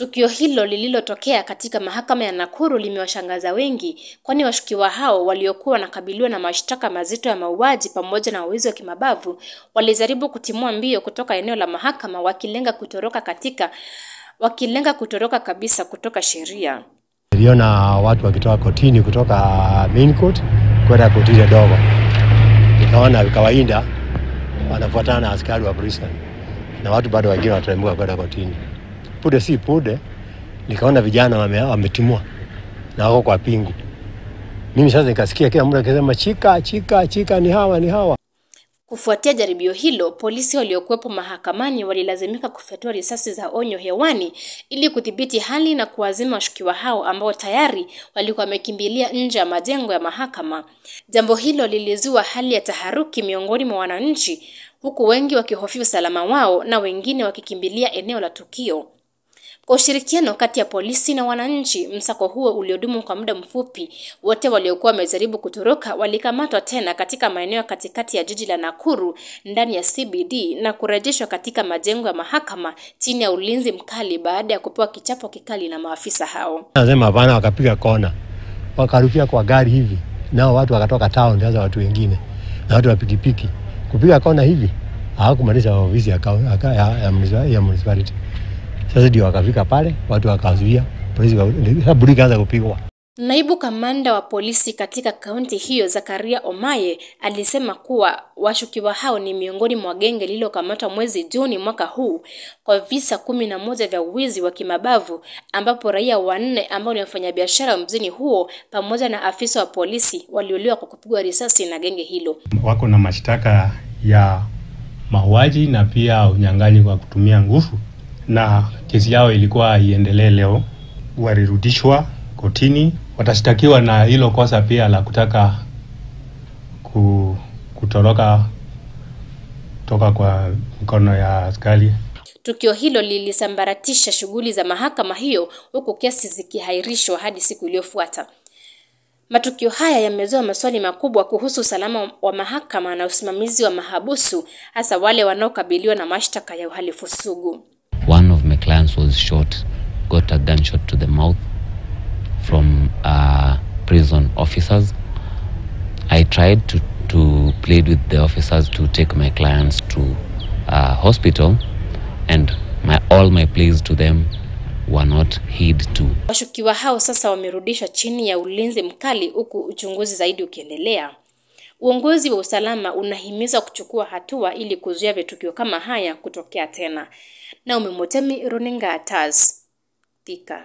Tukio hilo lililotokea katika mahakama ya Nakuru limewashangaza wengi, kwani washukiwa hao waliokuwa wanakabiliwa na mashtaka mazito ya mauaji pamoja na wizi wa kimabavu walijaribu kutimua mbio kutoka eneo la mahakama wakilenga kutoroka kabisa kutoka sheria. Niliona watu wakitoka kotini kutoka main court kwenda kotini dogo. Nikaona kawaida wanafuatana na askari wa prison na watu bado wengine wataamua kwenda kotini. Pude nikaona vijana wametimua na wako kwa pingu. Mimi sasa nikasikia kila mtu akisema chika ni hawa. Kufuatia jaribio hilo, polisi waliokuwepo mahakamani walilazimika kufyatua risasi za onyo hewani ili kudhibiti hali na kuwazima washukiwa hao ambao tayari walikuwa wamekimbilia nje ya majengo ya mahakama. Jambo hilo lilizua hali ya taharuki miongoni mwa wananchi, huku wengi wakihofia usalama wao na wengine wakikimbilia eneo la tukio. Kwa ushirikiano kati ya polisi na wananchi, msako huo uliodumu kwa muda mfupi. Wote waliokuwa wamejaribu kutoroka walikamatwa tena katika maeneo katikati ya jiji la Nakuru ndani ya CBD na kurejeshwa katika majengo ya mahakama chini ya ulinzi mkali baada ya kupewa kichapo kikali na maafisa hao. Nasema hapana, wakapiga kona. Wakarukia kwa gari hivi. Nao watu wakatoka town ndio watu wengine. Na watu wa pikipiki. Kupiga kona hivi hawakumaliza ofisi ya municipality. Sasa ndio wakafika pale, watu wakazuia, polisi kaanza kupigwa. Naibu kamanda wa polisi katika kaunti hiyo Zakaria Omaye alisema kuwa washukiwa hao ni miongoni mwa genge lililokamatwa mwezi Juni mwaka huu kwa visa 11 vya wizi wa kimabavu, ambapo raia 4 ambao ni wafanyabiashara mjini huo pamoja na afisa wa polisi waliuliwa kwa kupigwa risasi na genge hilo. Wako na mashtaka ya mauaji na pia unyang'anyi kwa kutumia nguvu. Na kesi yao ilikuwa iendelee leo, walirudishwa kotini. Watashtakiwa na hilo kosa pia la kutaka kutoroka kutoka kwa mkono ya askari. Tukio hilo lilisambaratisha shughuli za mahakama hiyo, huku kesi zikihairishwa hadi siku iliyofuata. Matukio haya yamezua maswali makubwa kuhusu usalama wa mahakama na usimamizi wa mahabusu, hasa wale wanaokabiliwa na mashtaka ya uhalifu sugu. One of my clients was shot, got a gunshot to the mouth from prison officers. I tried to plead with the officers to take my clients to hospital, and all my pleas to them were not heed to. Washukiwa hao sasa wamerudishwa chini ya ulinzi mkali, huku uchunguzi zaidi ukiendelea. Uongozi wa usalama unahimiza kuchukua hatua ili kuzuia vitukio kama haya kutokea tena. Naomi Motemi, Runinga Taz, Thika.